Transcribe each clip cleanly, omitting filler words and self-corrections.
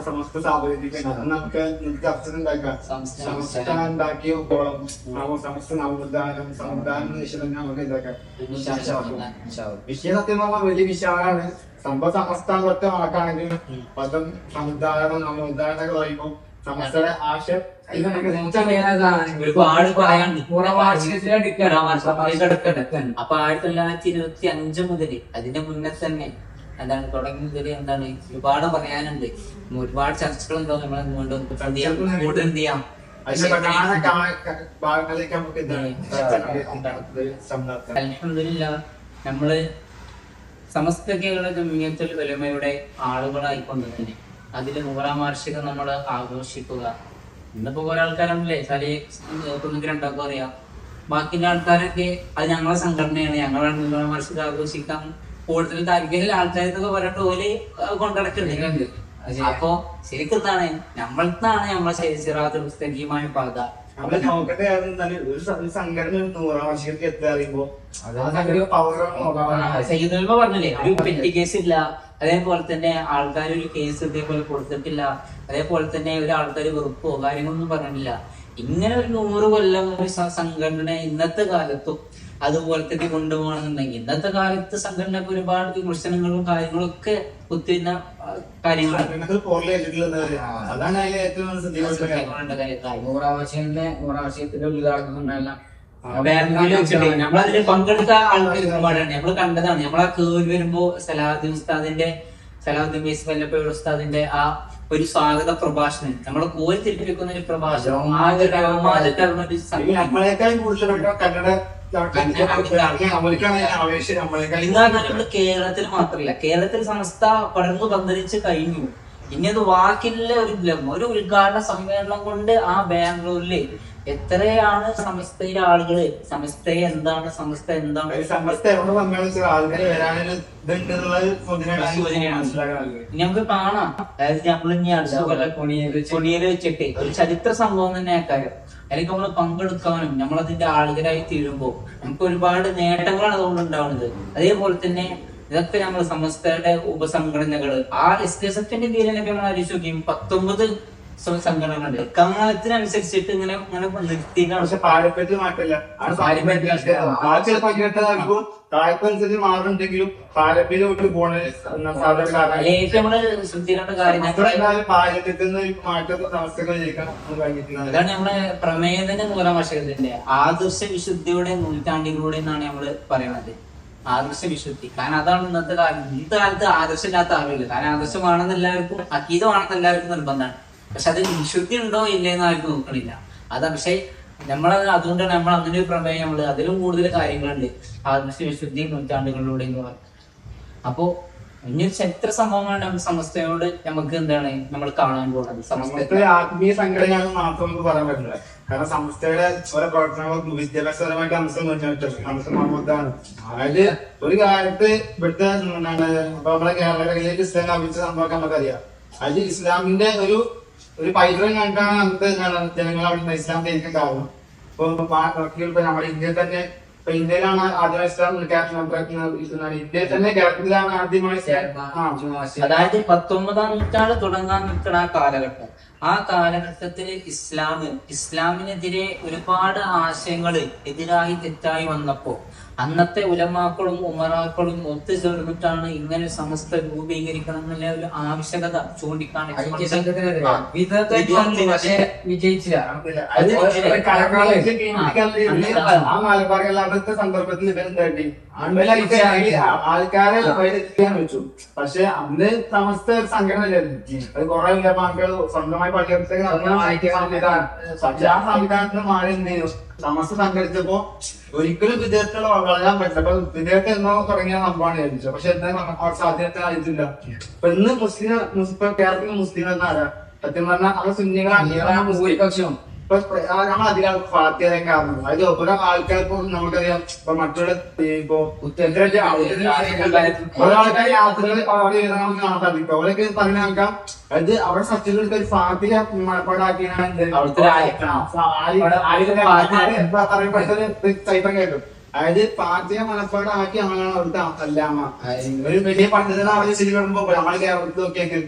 സമസ്ത സ്ഥാപകരിക്കണം നമുക്ക് ചർച്ച ഉണ്ടാക്കാം. സമസ്ത ഉണ്ടാക്കിയോളം സമസ്ത നവോത്ഥാനം സമുദായം നമുക്ക് ഇതാക്കാം. വിഷയ സത്യം പറഞ്ഞാൽ വലിയ വിശാലാണ്. സംഭവം സമസ്ത ഒറ്റ വാക്കാണെങ്കിലും പദം സമുദായം നവോത്ഥാനങ്ങൾ പറയുമ്പോൾ സമസ്തയുടെ ആശയം ഒരുപാട് പറയാണ്ട്. അപ്പൊ 1925 മുതൽ അതിന്റെ മുന്നേ തന്നെ എന്താണ് തുടങ്ങി മുതൽ എന്താണ് ഒരുപാട് പറയാനുണ്ട്. ഒരുപാട് ചർച്ചകളുണ്ടോ നമ്മളെ എന്ത് ചെയ്യാം. അൽഹംദുലില്ലാ നമ്മള് സമസ്തകളുടെ ജമിയത്തുൽ ഉലമയുടെ ആളുകളായിക്കൊണ്ട് തന്നെ അതിൽ 100ാം വാർഷികം നമ്മൾ ആഘോഷിക്കുക. ഇന്നിപ്പോ കുറെ ആൾക്കാരാണല്ലേ ഒന്നിക്ക് രണ്ടാക്കും അറിയാം. ബാക്കിയുള്ള ആൾക്കാരൊക്കെ അത് ഞങ്ങളെ സംഘടനയാണ്, ഞങ്ങളാണ് 100ാം വാർഷികം ആഘോഷിക്കാൻ കൂടുതൽ താല്പര്യം ആൾക്കാർക്കൊക്കെ പറഞ്ഞിട്ട് ഓല് കൊണ്ടടക്കുന്നുണ്ട്. അപ്പൊ ശരിക്കും എന്താണ് നമ്മളാണ് നമ്മളെ സിറാത്തുൽ മുസ്തഖീമായ പാത. സയ്യിദുൽ പറഞ്ഞില്ലേ ഒരു പെറ്റി കേസ് ഇല്ല. അതേപോലെ തന്നെ ആൾക്കാർ ഒരു കേസ് ഇതേപോലെ കൊടുത്തിട്ടില്ല. അതേപോലെ തന്നെ ഒരു ആൾക്കാർ വെറുപ്പോ കാര്യങ്ങളൊന്നും പറഞ്ഞിട്ടില്ല. ഇങ്ങനെ ഒരു 100 കൊല്ലം ഒരു സംഘടന ഇന്നത്തെ കാലത്തും അതുപോലെ തന്നെ കൊണ്ടുപോകണമെന്നുണ്ടെങ്കിൽ ഇന്നത്തെ കാലത്ത് സംഘടനക്ക് ഒരുപാട് വിമർശനങ്ങളും കാര്യങ്ങളും ഒക്കെ കുത്തിരുന്ന കാര്യങ്ങളാണ്. നമ്മളതിൽ പങ്കെടുത്ത ആൾക്കാർ ഒരുപാടാണ്. നമ്മള് കണ്ടതാണ്. നമ്മളാ കേറി വരുമ്പോ സലാഹുദ്ദീൻ ഉസ്താദിന്റെ ആ ഒരു സ്വാഗത പ്രഭാഷണം നമ്മളെ കോരി തിരിപ്പിക്കുന്ന ഒരു പ്രഭാഷണം നമ്മള് കേരളത്തിൽ മാത്രമല്ല, കേരളത്തിൽ സമസ്ത പടർന്നു പന്തലിച്ച് കഴിഞ്ഞു. ഇനി അത് വാക്കിലെ ഒരു ഉദ്ഘാടന സമ്മേളനം കൊണ്ട് ആ ബാംഗ്ലൂരില് എത്രയാണ് സമസ്തയിലെ ആളുകള് സമസ്തയെ എന്താണ് സമസ്ത എന്താണ് നമുക്ക് കാണാം. അതായത് നമ്മൾ ഇനി അടുത്ത കൊല്ലം കൊണിയല് വെച്ചിട്ട് ഒരു ചരിത്ര സംഭവം തന്നെ ആക്കാരം. അല്ലെങ്കിൽ നമ്മൾ പങ്കെടുക്കാനും നമ്മളതിന്റെ ആളുകളായി തീരുമ്പോ നമുക്ക് ഒരുപാട് നേട്ടങ്ങളാണ് അതുകൊണ്ട് ഉണ്ടാവുന്നത്. അതേപോലെ തന്നെ ഇതൊക്കെ നമ്മൾ സമസ്തയുടെ ഉപസംഘടനകള് ആ SKSF-ന്റെ കീഴിലൊക്കെ നമ്മൾ ആലോചിച്ച് നോക്കിയും 19 സംഘടനകളുണ്ട്. കാലത്തിനനുസരിച്ചിട്ട് ഇങ്ങനെ നിർത്തിയാണ്. പക്ഷെ പാരമ്പര്യം മാറ്റില്ല. താല്പര്യം മാറുന്നുണ്ടെങ്കിലും പാരമ്പര്യമായിട്ട് പോണ ഏറ്റവും നമ്മള് ശ്രദ്ധിക്കേണ്ട കാര്യം അതാണ് നമ്മളെ പ്രമേയത്തിന്റെ 100ാം വാർഷികത്തിന്റെ ആദർശ വിശുദ്ധിയുടെ നൂറ്റാണ്ടിലൂടെ എന്നാണ് നമ്മള് പറയണത്. ആദർശ വിശുദ്ധി. കാരണം അതാണ് ഇന്നത്തെ കാലത്ത് ആദർശമില്ലാത്ത ആളുകൾ. കാരണം ആദർശമാണെന്ന് എല്ലാവർക്കും അക്കീതമാണെന്ന് എല്ലാവർക്കും നിർബന്ധമാണ്. പക്ഷെ അതിൽ വിശുദ്ധി ഉണ്ടോ ഇല്ലേന്ന് ആർക്കും നോക്കണില്ല. അതാ പക്ഷെ അതുകൊണ്ടാണ് നമ്മൾ അങ്ങനെ ഒരു പ്രമേയം നമ്മള് അതിലും കൂടുതൽ കാര്യങ്ങളുണ്ട് ആദർശ വിശുദ്ധി നൂറ്റാണ്ടുകളിലൂടെ എന്ന് പറയും. അപ്പോ ഇനിയൊരു ചരിത്ര സംഭവമാണ് നമ്മൾ സമസ്തയോട് നമുക്ക് എന്താണ് നമ്മൾ കാണാൻ പോകുന്നത്. സമസ്ത ആത്മീയ സംഘടനയാണ് മാത്രം പറയാൻ പറ്റില്ല. കാരണം സംസ്ഥയുടെ ഓരോ പ്രവർത്തനങ്ങളും വിദ്യാഭ്യാസപരമായിട്ട് അംശമാണ്. അതായത് ഒരു കാലത്ത് ഇവിടുത്തെ ഇപ്പൊ നമ്മളെ കേരളത്തിലേക്ക് ഇസ്ലാം ലഭിച്ച സംഭവം നമുക്കറിയാം. അതിൽ ഇസ്ലാമിന്റെ ഒരു പൈതൃകം കണ്ടാണ് നമുക്ക് ജനങ്ങൾ അവിടെ ഇസ്ലാം ധരിക്കാൻ കാരണം. ഇപ്പൊ നമ്മുടെ ഇന്ത്യയിൽ തന്നെ ഇപ്പൊ ഇന്ത്യയിലാണ് ആദ്യമായി ഇസ്ലാം ഇന്ത്യയിൽ തന്നെ കേരളത്തിലാണ് ആദ്യമായി അതായത് 19ാം നൂറ്റാണ്ട് തുടങ്ങാൻ നിൽക്കുന്ന ആ കാലഘട്ടം. ആ കാലഘട്ടത്തിൽ ഇസ്ലാമിനെതിരെ ഒരുപാട് ആശയങ്ങള് എതിരായി തെറ്റായി വന്നപ്പോ അന്നത്തെ ഉലമാക്കളും ഉമറാക്കളും ഒത്തുചേർന്നിട്ടാണ് ഇങ്ങനെ സമസ്ത രൂപീകരിക്കണം എന്നുള്ള ഒരു ആവശ്യകത ചൂണ്ടിക്കാണിച്ചു. സന്ദർഭത്തിൽ ആൾക്കാരെ വെച്ചു. പക്ഷെ അന്ന് സമസ്ത സംഘടനയിലായിരുന്നു. അത് കുറെ ഉലമാക്കൾ സ്വന്തമായി പള്ളിയത്തേക്ക് പക്ഷെ ആ സംവിധാനത്തിന് മാറി എന്ത് ചെയ്തു സമസ്ത സംഘടിച്ചപ്പോ ഒരിക്കലും വിദ്യാർത്ഥികളെ വളരാൻ പറ്റില്ല. അപ്പൊ വിദ്യാർത്ഥി എന്നോ തുടങ്ങിയ സംഭവമാണ് ചോദിച്ചത്. പക്ഷെ എന്താ സാധ്യത ആയിട്ടില്ല. ഇപ്പൊ ഇന്ന് ഇപ്പൊ കേരളത്തിലെ മുസ്ലിം എന്നാരാ സത്യം പറഞ്ഞാൽ അത് സുന്നികളാണ് ഭൂരിപക്ഷം. നമ്മൾ അധികം ഫാത്തിഹയും കാരണം അതായത് ഓരോ ആൾക്കാർക്കും നമുക്കറിയാം. ഇപ്പൊ മറ്റുള്ള ഇപ്പൊ ഒരാൾക്കാർ യാത്രകൾ നമുക്ക് കാണാൻ സാധിക്കും. അവരൊക്കെ പറഞ്ഞ ആൾക്കാം അതായത് അവിടെ സത്യങ്ങൾക്ക് ഒരു ഫാത്തിഹ മഴപ്പാടാക്കിയാണ് ചരിത്രം കേൾക്കും. അതായത് പാർട്ടിയെ മനപ്പാടാക്കി നമ്മളാണ് അവിടുത്തെ അല്ലാമ ഒരു വലിയ പണ്ഡിതനെ അവരെ ശരി വരുമ്പോ നമ്മളെ കേരളത്തിൽ നോക്കിയെങ്കിൽ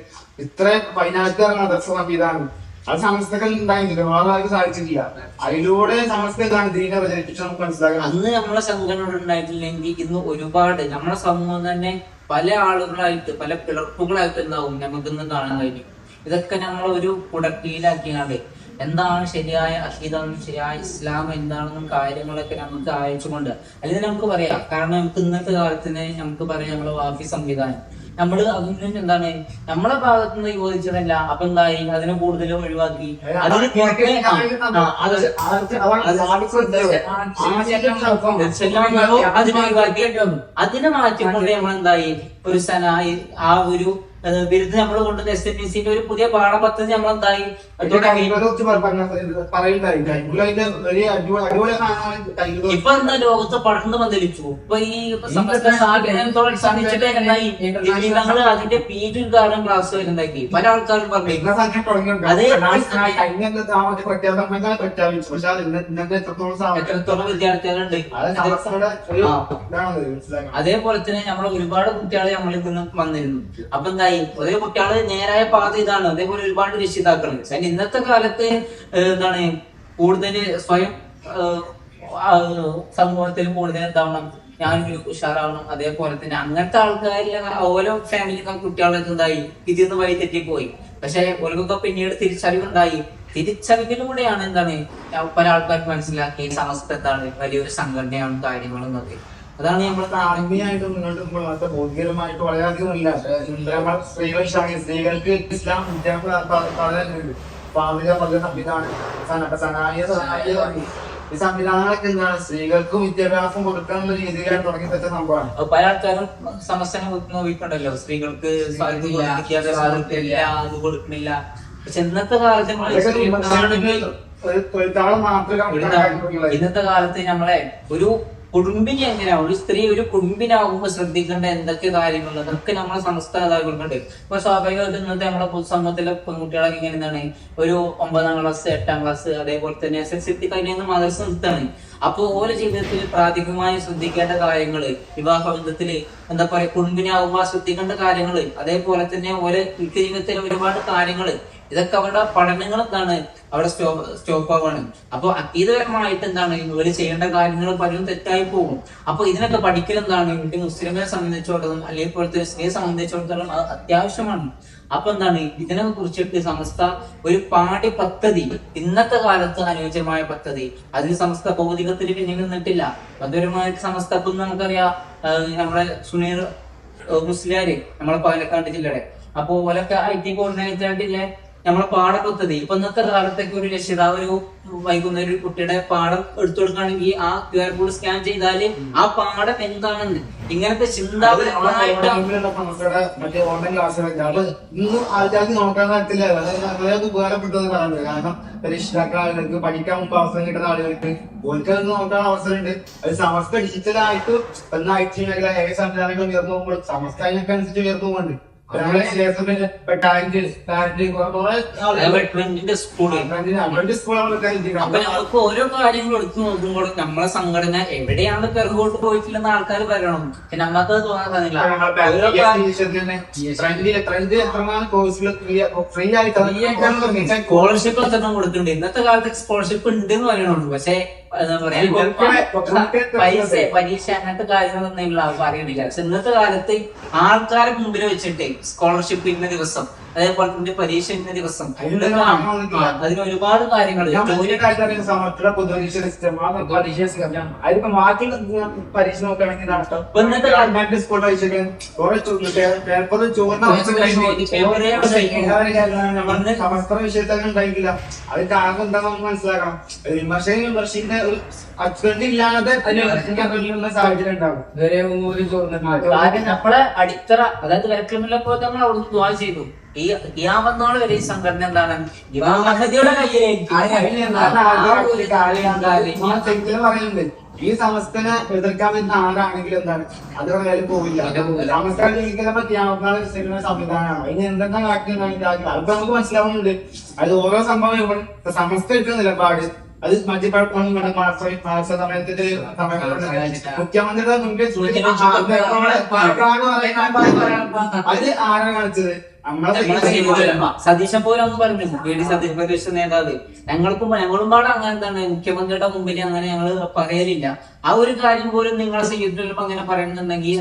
ഇത്ര 14 മദ്രസ സംവിധാനം അത് സമസ്തകൾ ഉണ്ടായിരുന്നില്ല, വേറെ ആർക്കും സാധിച്ചിട്ടില്ല. അതിലൂടെ സമസ്ത എന്താണ് ദീനെ പ്രചരിപ്പിച്ച് നമുക്ക് മനസ്സിലാക്കണം. അന്ന് നമ്മളെ സംഘടന ഉണ്ടായിട്ടില്ലെങ്കിൽ ഇന്ന് ഒരുപാട് നമ്മുടെ സമൂഹം തന്നെ പല ആളുകളായിട്ട് പല പിളർപ്പുകളായിട്ട് ഉണ്ടാവും നമുക്ക് ഇന്ന് കാണാൻ കഴിയും. ഇതൊക്കെ നമ്മൾ ഒരു കുടക്കീഴിലാക്കിയാണ്ട് എന്താണ് ശരിയായ അഖീദാണ്, ശരിയായ ഇസ്ലാം എന്താണെന്നും കാര്യങ്ങളൊക്കെ നമുക്ക് അയച്ചുകൊണ്ട് അല്ലെങ്കിൽ നമുക്ക് പറയാം. കാരണം നമുക്ക് ഇന്നത്തെ കാലത്തിന് നമുക്ക് പറയാം നമ്മളെ വാഫി സംവിധാനം നമ്മള് അതിന് എന്താണ് നമ്മളെ ഭാഗത്ത് നിന്ന് യോജിച്ചതല്ല, അപ്പൊ എന്തായി അതിനെ കൂടുതലും ഒഴിവാക്കി അതിനെ മാറ്റിക്കൊണ്ട് നമ്മളെന്തായി ഒരു സനായി ആ ഒരു ബിരുദ് നമ്മൾ കൊണ്ട് SNPC ഒരു പുതിയ പാഠപദ്ധതി നമ്മളെന്തായി ഇപ്പൊ എന്താ ലോകത്ത് പടർന്നു പന്തലിച്ചു. ഇപ്പൊ ഈ ശ്രമിച്ചിട്ട് എന്തായി ഞങ്ങള് അതിന്റെ PG കാരണം ക്ലാസ് വരുന്നുണ്ടാക്കി പല ആൾക്കാരും പറഞ്ഞു. എത്രത്തോളം വിദ്യാർത്ഥികളുണ്ട്. അതേപോലെ തന്നെ നമ്മളെ ഒരുപാട് കുട്ടികളെ നമ്മളിൽ നിന്ന് വന്നിരുന്നു. അപ്പൊ എന്തായി ഒരേ കുട്ടികള് നേരായ പാത ഇതാണ്. അതേപോലെ ഒരുപാട് രക്ഷിതാക്കളുണ്ട്. ഇന്നത്തെ കാലത്ത് എന്താണ് കൂടുതൽ സ്വയം സമൂഹത്തിൽ കൂടുതൽ എന്താവണം, ഞാനൊരു ഉഷാറാവണം. അതേപോലെ തന്നെ അങ്ങനത്തെ ആൾക്കാരിലെ ഓരോ ഫാമിലിക്കും കുട്ടികളൊക്കെ എന്തായി ഇതിന്ന് വഴി തെറ്റിപ്പോയി. പക്ഷെ ഓരോക്കെ പിന്നീട് തിരിച്ചറിവുണ്ടായി. തിരിച്ചറിവിലൂടെയാണ് എന്താണ് പല ആൾക്കാർക്ക് മനസ്സിലാക്കി സമസ്ത എന്താണ് വലിയൊരു സംഘടനയാണ് കാര്യങ്ങളെന്നൊക്കെ. അതാണ് നമ്മൾ ആത്മീയമായിട്ട് മുന്നോട്ട് പോകുമ്പോൾ ബോധ്യമായിട്ട് വളരെയധികം ഇല്ല. സ്ത്രീകൾക്ക് ഇസ്ലാം വിദ്യാഭ്യാസം സംവിധാനം ഈ സംവിധാനങ്ങളൊക്കെ എന്താണ് സ്ത്രീകൾക്കും വിദ്യാഭ്യാസം കൊടുക്കാനുള്ള രീതിയിലാണ് തുടങ്ങി വെച്ച സംഭവമാണ്. പല ആൾക്കാരും സമസ്യനെ നോക്കിയിട്ടുണ്ടല്ലോ, സ്ത്രീകൾക്ക് അത് കൊടുക്കുന്നില്ല. പക്ഷെ ഇന്നത്തെ കാലത്ത് ഇന്നത്തെ കാലത്ത് നമ്മളെ ഒരു കുടുംബിനി എങ്ങനെയാവും, ഒരു സ്ത്രീ ഒരു കുടുംബിനാവുമ്പോ ശ്രദ്ധിക്കേണ്ട എന്തൊക്കെ കാര്യങ്ങൾ അതൊക്കെ നമ്മളെ സംസ്ഥാനങ്ങളുണ്ട്. ഇപ്പൊ സ്വാഭാവികമായിട്ട് ഇന്നത്തെ നമ്മളെ പൊതുസമൂഹത്തിലെ പെൺകുട്ടികളൊക്കെ ഇങ്ങനെ എന്താണ് ഒരു 9ാം ക്ലാസ് 8ാം ക്ലാസ് അതേപോലെ തന്നെ SSLC കഴിഞ്ഞ മദ്രസ നിർത്താന്. അപ്പൊ ഓരോ ജീവിതത്തിൽ പ്രാഥമികമായി ശ്രദ്ധിക്കേണ്ട കാര്യങ്ങള്, വിവാഹ ബന്ധത്തില് എന്താ പറയാ കുടുംബിനാവുമ്പോ ശ്രദ്ധിക്കേണ്ട കാര്യങ്ങള്, അതേപോലെ തന്നെ ഓരോ ജീവിതത്തിലെ ഒരുപാട് കാര്യങ്ങള് ഇതൊക്കെ അവരുടെ പഠനങ്ങൾ എന്താണ് അവിടെ സ്റ്റോപ്പ് ആവാണ്. അപ്പൊ അക്കീതപരമായിട്ട് എന്താണ് ഇവര് ചെയ്യേണ്ട കാര്യങ്ങൾ പലരും തെറ്റായി പോകും. അപ്പൊ ഇതിനൊക്കെ പഠിക്കൽ എന്താണ് ഒരു മുസ്ലിമിനെ സംബന്ധിച്ചിടത്തോളം അല്ലെങ്കിൽ പോലത്തെ സ്ത്രീയെ സംബന്ധിച്ചിടത്തോളം അത് അത്യാവശ്യമാണ്. അപ്പൊ എന്താണ് ഇതിനെ കുറിച്ചിട്ട് സമസ്ത ഒരു പാഠ്യ പദ്ധതി ഇന്നത്തെ കാലത്ത് അനുയോജ്യമായ പദ്ധതി അതിന് സമസ്ത ഭൗതികത്തിൽ പിന്നിൽ നിന്നിട്ടില്ല. മധുരമായിട്ട് സമസ്ത ഇപ്പം നമുക്കറിയാം നമ്മളെ സുനീർ മുസ്ലിയാര് നമ്മളെ പാലക്കാട് ജില്ലയുടെ അപ്പൊ ഓലൊക്കെ IT കോർഡിനേറ്റർ ആയിട്ടില്ലേ നമ്മളെ പാഠപദ്ധതി. ഇപ്പൊ ഇന്നത്തെ കാലത്തേക്ക് ഒരു രക്ഷിതാവ് ഒരു വൈകുന്നേരം ഒരു കുട്ടിയുടെ പാഠം എടുത്തു കൊടുക്കുകയാണെങ്കിൽ ആ QR കോഡ് സ്കാൻ ചെയ്താല് ആ പാഠം എന്താണെന്ന് ഇങ്ങനത്തെ ചിന്താപരമായിട്ട് മറ്റേ ഓൺലൈൻ ക്ലാസ്സുകളൊക്കെ അപ്പൊ ഇന്നും ആൾക്കാർക്ക് നോക്കാൻ പറ്റില്ല. വളരെ ഉപകാരപ്പെട്ടെന്ന് പറയുന്നത് കാരണം രക്ഷിതാക്കൾ ആളുകൾക്ക് പഠിക്കാൻ മുമ്പ് അവസരം കിട്ടുന്ന ആളുകൾക്ക് ഓൽക്കത് നോക്കാൻ അവസരമുണ്ട്. അത് സമസ്ത ഡിജിറ്റലായിട്ട് എന്നാ IT മേഖല ഏക സംവിധാനങ്ങൾ ഉയർന്നു പോകുമ്പോൾ സമസ്ത അതിനൊക്കെ അനുസരിച്ച് ഉയർന്നു പോകുന്നുണ്ട്. നമുക്ക് ഓരോ കാര്യങ്ങളും എടുത്തു നോക്കുമ്പോൾ നമ്മളെ സംഘടന എവിടെയാണ് പിറകോട്ട് പോയിട്ടില്ലെന്ന് ആൾക്കാർ പറയണം. പക്ഷെ നമുക്കത് തോന്നാറില്ല. സ്കോളർഷിപ്പ് എത്ര കൊടുക്കുന്നുണ്ട്. ഇന്നത്തെ കാലത്ത് സ്കോളർഷിപ്പ് ഉണ്ട് എന്ന് പറയണുള്ളൂ. പക്ഷെ എന്താ പറയാ പൈസ പരീക്ഷ അങ്ങനത്തെ കാര്യങ്ങളൊന്നും പറയുന്നില്ല. പക്ഷെ ഇന്നത്തെ കാലത്ത് ആൾക്കാരെ മുമ്പിൽ വെച്ചിട്ട് സ്കോളർഷിപ്പ് ഇന്ന ദിവസം അതേപോലെ തന്നെ പരീക്ഷ ഇന്ന ദിവസം അതിന് ഒരുപാട് കാര്യങ്ങൾ പരീക്ഷ നോക്കുകയാണെങ്കിൽ സമസ്ത വിഷയത്തൊക്കെ ഉണ്ടായിട്ടില്ല. അത് കാരണം എന്താണെന്ന് മനസ്സിലാക്കണം. വിമർശിന്റെ ഒരു അച്ഛൻ്റെ ഇല്ലാതെ സാഹചര്യം ഉണ്ടാവും. നമ്മളെ അടിത്തറ അതായത് വരക്കമില്ലപ്പോ നമ്മൾ അവിടെ ദ്വാ ചെയ്തു. ഈ ഖിയാമത്ത് വരെ ഈ സംഘടന എന്താണ് ഇമാം മഹദിയുടെ പറയുന്നുണ്ട്. ഈ സമസ്തനെ എതിർക്കാൻ വരുന്ന ആരാണെങ്കിലും എന്താണ് അതുകൊണ്ട് കാര്യം പോവില്ല. സമസ്ത സംവിധാനമാണ്. അതിന് എന്തെല്ലാം കാര്യം അപ്പൊ നമുക്ക് മനസ്സിലാവുന്നുണ്ട്. അത് ഓരോ സംഭവം സമസ്ത എടുക്കുന്ന നിലപാട് അത് സമയത്തിന്റെ മുഖ്യമന്ത്രിയുടെ മുൻപേ അത് ആരാണ് കാണിച്ചത്? സതീശൻ പോലും പറഞ്ഞു സതീഷ് പ്രതിപക്ഷ നേതാവ് ഞങ്ങളും പാടെ അങ്ങനെ എന്താണ് മുഖ്യമന്ത്രിയുടെ മുമ്പിൽ അങ്ങനെ ഞങ്ങൾ പറയലില്ല. ആ ഒരു കാര്യം പോലും നിങ്ങളെ സീറ്റിലും അങ്ങനെ പറയുന്നുണ്ടെങ്കിൽ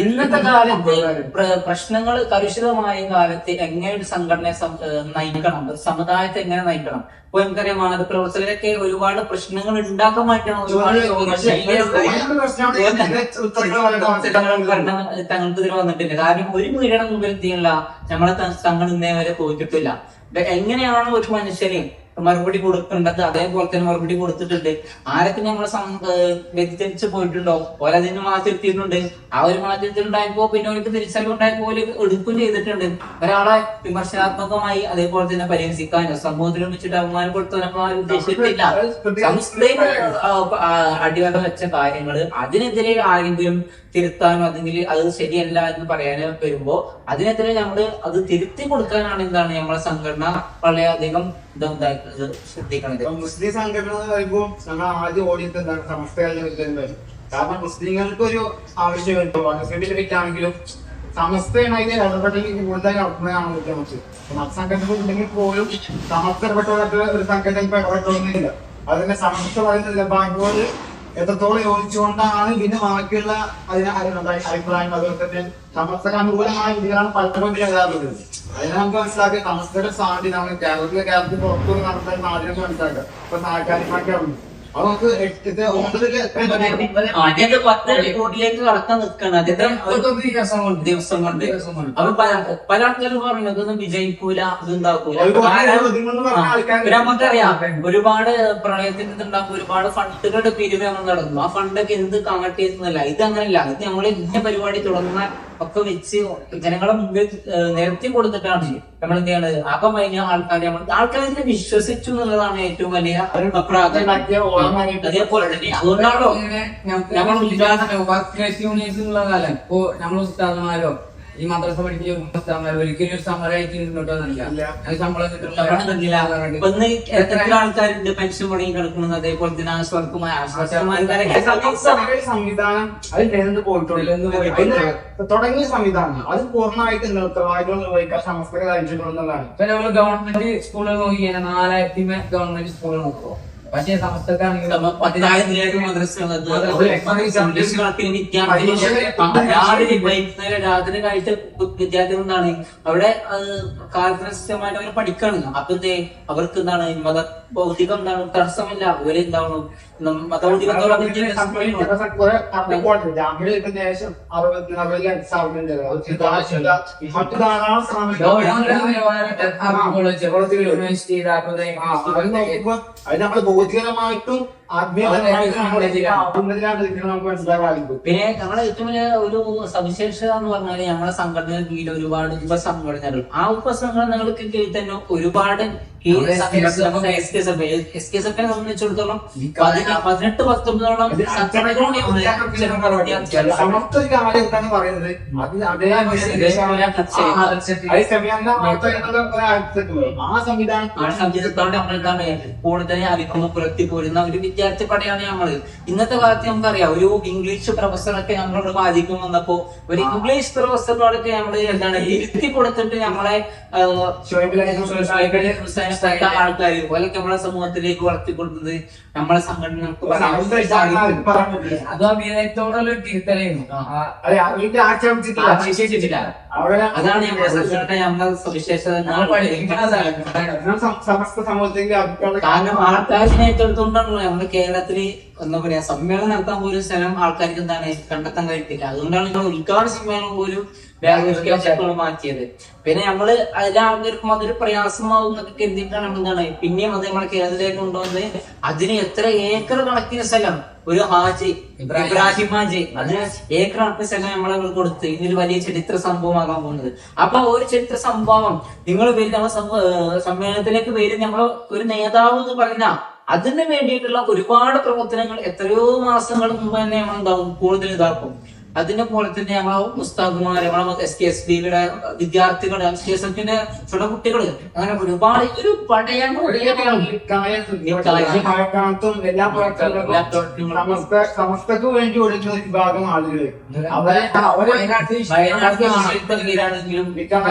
ഇന്നത്തെ കാലത്ത് പ്രശ്നങ്ങൾ കലുഷിതമായ കാലത്ത് എങ്ങനെ ഒരു സംഘടനയെ നയിക്കണം, സമുദായത്തെ എങ്ങനെ നയിക്കണം. ഇപ്പൊ നമുക്കറിയാം മാതൃപ്രവർത്തകരൊക്കെ ഒരുപാട് പ്രശ്നങ്ങൾ ഉണ്ടാക്കാൻ മാറ്റണം, തങ്ങൾക്കെതിരെ വന്നിട്ടില്ല. കാരണം ഒരു മീഡിയയുടെ മുമ്പിൽ എത്തിയില്ല, നമ്മളെ തങ്ങൾ ഇന്നേ വരെ തോറ്റിട്ടില്ല. എങ്ങനെയാണ് ഒരു മനുഷ്യന് മറുപടി കൊടുക്കേണ്ടത് അതേപോലെ തന്നെ മറുപടി കൊടുത്തിട്ടുണ്ട്. ആരൊക്കെ ഞങ്ങളെ വ്യതിചരിച്ച് പോയിട്ടുണ്ടോ ഓരോ അതിന് മാറ്റിരുത്തിയിട്ടുണ്ട്. ആ ഒരു മാറ്റിരുത്തിണ്ടായപ്പോ പിന്നെ അവർക്ക് തിരിച്ചറിവുണ്ടായപ്പോ എടുക്കുകയും ചെയ്തിട്ടുണ്ട്. ഒരാളെ വിമർശനാത്മകമായി അതേപോലെ തന്നെ പരിഹസിക്കാനോ സമൂഹത്തിൽ വെച്ചിട്ട് അപമാനപ്പെടുത്താനോ ആരും ഉദ്ദേശിച്ചിട്ടില്ല. സംസ്ഥയിൽ അടിവര വെച്ച കാര്യങ്ങള് അതിനെതിരെ ആരെങ്കിലും തിരുത്താനോ അല്ലെങ്കിൽ അത് ശരിയല്ല എന്ന് പറയാനോ വരുമ്പോ അതിനെതിരെ നമ്മള് അത് തിരുത്തി കൊടുക്കാനാണ് എന്താണ് നമ്മളെ സംഘടന വളരെയധികം ശ്രദ്ധിക്കണത്. മുസ്ലിം സംഘടന എന്ന് പറയുമ്പോൾ നമ്മൾ ആദ്യം ഓടിയിട്ട് എന്താണ് സമസ്തകളിൽ. കാരണം മുസ്ലിങ്ങൾക്ക് ഒരു ആവശ്യം ആണെങ്കിലും സമസ്തയാണ് അതിന്റെ ഇടപെടലിൽ കൂടുതൽ നടത്തുന്നതാണ് മുഖ്യമന്ത്രി. മതസംഘടനകൾ ഉണ്ടെങ്കിൽ പോലും സമസ്ത ഇടപെട്ട ഒരു സംഘടന ഇപ്പൊ ഇടപെട്ടൊന്നുമില്ല. അതിന്റെ സമസ്ത പറയുന്ന ബാങ്കുകൾ എത്രത്തോളം യോജിച്ചുകൊണ്ടാണ് പിന്നെ ബാക്കിയുള്ള അതിന് അഭിപ്രായം അതുപോലെ തന്നെ സമസ്തക്ക് അനുകൂലമായ രീതിയിലാണ് പലപ്പോഴും എഴുതാറുള്ളത്. അതിനെ നമുക്ക് മനസ്സിലാക്കി സമസ്തയുടെ സ്വാധീനമാണ് കേരളത്തിൽ പുറത്തുനിന്ന് നടത്തുന്ന സ്വാധീനം മനസ്സിലാക്കുക. ഇപ്പൊ സഹകാരിമാക്കാറുണ്ട് അത് നമുക്ക് കോടിയിലേക്ക് കടക്കാൻ നിൽക്കണം ദിവസം കൊണ്ട്. അപ്പൊ പല ആൾക്കാരും പറഞ്ഞു ഇതൊന്നും വിജയിക്കൂല, ഇതുണ്ടാക്കൂല. നമുക്കറിയാം ഒരുപാട് പ്രളയത്തിന് ഉണ്ടാകുമ്പോൾ ഒരുപാട് ഫണ്ടുകളുടെ പിരിവ് നമ്മൾ നടന്നു. ആ ഫണ്ടൊക്കെ എന്ത് കാട്ടിയിരുന്നില്ല. ഇത് അങ്ങനെയല്ല. ഇത് നമ്മൾ ഇന്ന പരിപാടി തുടങ്ങാൻ ഒക്കെ വെച്ച് ജനങ്ങളെ മുമ്പിൽ നിരത്തി കൊടുത്തിട്ടാണ് നമ്മൾ എന്ത് ചെയ്യണത്. അപ്പം കഴിഞ്ഞ ആൾക്കാരെ വിശ്വസിച്ചു എന്നുള്ളതാണ് ഏറ്റവും വലിയ അതേപോലെ തന്നെ അതുകൊണ്ടാണോ നമ്മൾ യൂണിവേഴ്സിറ്റിയുള്ള കാലം ഇപ്പോ നമ്മൾ ഉസ്താദന്മാരോ ഈ മദ്രസ പഠിക്കുന്ന ഒരിക്കലും ഒരു സമരമായിട്ട് മുന്നോട്ട് വന്നില്ല. ശമ്പളം കിട്ടുന്ന എത്ര ആൾക്കാരുണ്ട് പെൻഷൻ മുടങ്ങി കിടക്കുന്നത്. അതേപോലെ തന്നെ സംവിധാനം അതിൽ പോയിട്ടുള്ളൂ. തുടങ്ങിയ സംവിധാനം അത് പൂർണ്ണമായിട്ട് ഉത്തരവാദിത്വം നിർവഹിക്കാൻ സമസ്തകൾ അയച്ചിട്ടുള്ളതാണ്. ഇപ്പൊ നമ്മള് ഗവൺമെന്റ് സ്കൂളുകൾ നോക്കി കഴിഞ്ഞാൽ 4000 ഗവൺമെന്റ് സ്കൂളുകൾ നോക്കുമോ. പക്ഷേ സമസ്തക്കാണെങ്കിൽ രാത്രി കഴിച്ച വിദ്യാർത്ഥികൾ എന്താണ് അവിടെ കാലക്രമമായിട്ട് അവർ പഠിക്കാണ്. അപ്പൊ എന്തേ അവർക്ക് എന്താണ് ഭൗതികം എന്താണ് തടസ്സമില്ല. അവര് എന്താണ് മതഭൗതികത്തോളം ഭൗതികമായിട്ടും പിന്നെ ഞങ്ങളെ ഏറ്റവും വലിയ ഒരു സവിശേഷത എന്ന് പറഞ്ഞാല് ഞങ്ങളെ സംഘടനയുടെ കീഴിൽ ഒരുപാട് ഉപസംഘടനകൾ. ആ ഉപസംഘടനകൾക്ക് കീഴിൽ തന്നെ ഒരുപാട് SKSF സംബന്ധിച്ചിടത്തോളം 18-19 കൂടുതൽ അറിയിക്കുമ്പോൾ പുറത്തി പോരുന്ന ഒരു വിദ്യാർത്ഥി പടയാണ് നമ്മള്. ഇന്നത്തെ കാലത്ത് നമുക്കറിയാം ഒരു ഇംഗ്ലീഷ് പ്രൊഫസറൊക്കെ നമ്മളോട് ബാധിക്കും വന്നപ്പോ ഒരു ഇംഗ്ലീഷ് പ്രൊഫസറിനോടൊക്കെ നമ്മള് എന്താണ് ഇരുത്തി കൊടുത്തിട്ട് നമ്മളെ ആൾക്കാർ പോലൊക്കെ നമ്മളെ സമൂഹത്തിലേക്ക് വളർത്തിക്കൊടുത്തത് നമ്മളെ സംഘടനകൾക്ക് അത് അഭിനയത്തോടുള്ള തിരുത്തലായിരുന്നു. അതാണ് നമ്മളെ സവിശേഷത. കാരണം ആൾക്കാരിനെ ഏറ്റെടുത്തോണ്ടാണല്ലോ നമ്മുടെ കേരളത്തില് എന്താ പറയാ സമ്മേളനം നടത്താൻ പോലും സ്ഥലം ആൾക്കാർക്ക് എന്താണ് കണ്ടെത്താൻ കഴിയത്തില്ല. അതുകൊണ്ടാണ് നമ്മൾ ഉദ്ഘാടന സമ്മേളനം പോലും മാറ്റിയത്. പിന്നെ നമ്മള് എല്ലാവർക്കും അതൊരു പ്രയാസമാവും എന്നൊക്കെ കരുതിയിട്ടാണ് എന്താണ് പിന്നെയും അത് നമ്മളെ കേരളത്തിലേക്ക് കൊണ്ടുവന്ന് അതിന് എത്ര ഏക്കർ കണക്കിന് സ്ഥലം ഒരു ഹാജി ഇബ്രാഹിം ഹാജി അതിന് ഏക്കർ കണക്കിന് സ്ഥലം നമ്മളെ കൊടുത്ത് ഇതൊരു വലിയ ചരിത്ര സംഭവമാകാൻ പോകുന്നത്. അപ്പൊ ഒരു ചരിത്ര സംഭവം നിങ്ങൾ വരുന്ന സമ്മേളനത്തിലേക്ക് വരും നമ്മൾ ഒരു നേതാവ് എന്ന് പറഞ്ഞാൽ അതിന് വേണ്ടിയിട്ടുള്ള ഒരുപാട് പ്രവർത്തനങ്ങൾ എത്രയോ മാസങ്ങൾ മുമ്പ് തന്നെ നമ്മൾ ഉണ്ടാവും കൂടുതൽ ഇതാക്കും. അതിനെ പോലെ തന്നെ നമ്മളെ ഉസ്താദുമാര് നമ്മളെ SKSD-യുടെ വിദ്യാർത്ഥികള് SKSF-ന്റെ ചെറിയ കുട്ടികള് അങ്ങനെ ഒരുപാട് ഒരു പടയാണ് മഴക്കാലത്തും എല്ലാ പ്രവർത്തനങ്ങൾക്കും സമസ്തക്ക് വേണ്ടി ഒഴുകുന്ന ഒരു വിഭാഗം ആളുകള് അവരെ വയനാട്ടിൽ വിഷയത്തിലാണെങ്കിലും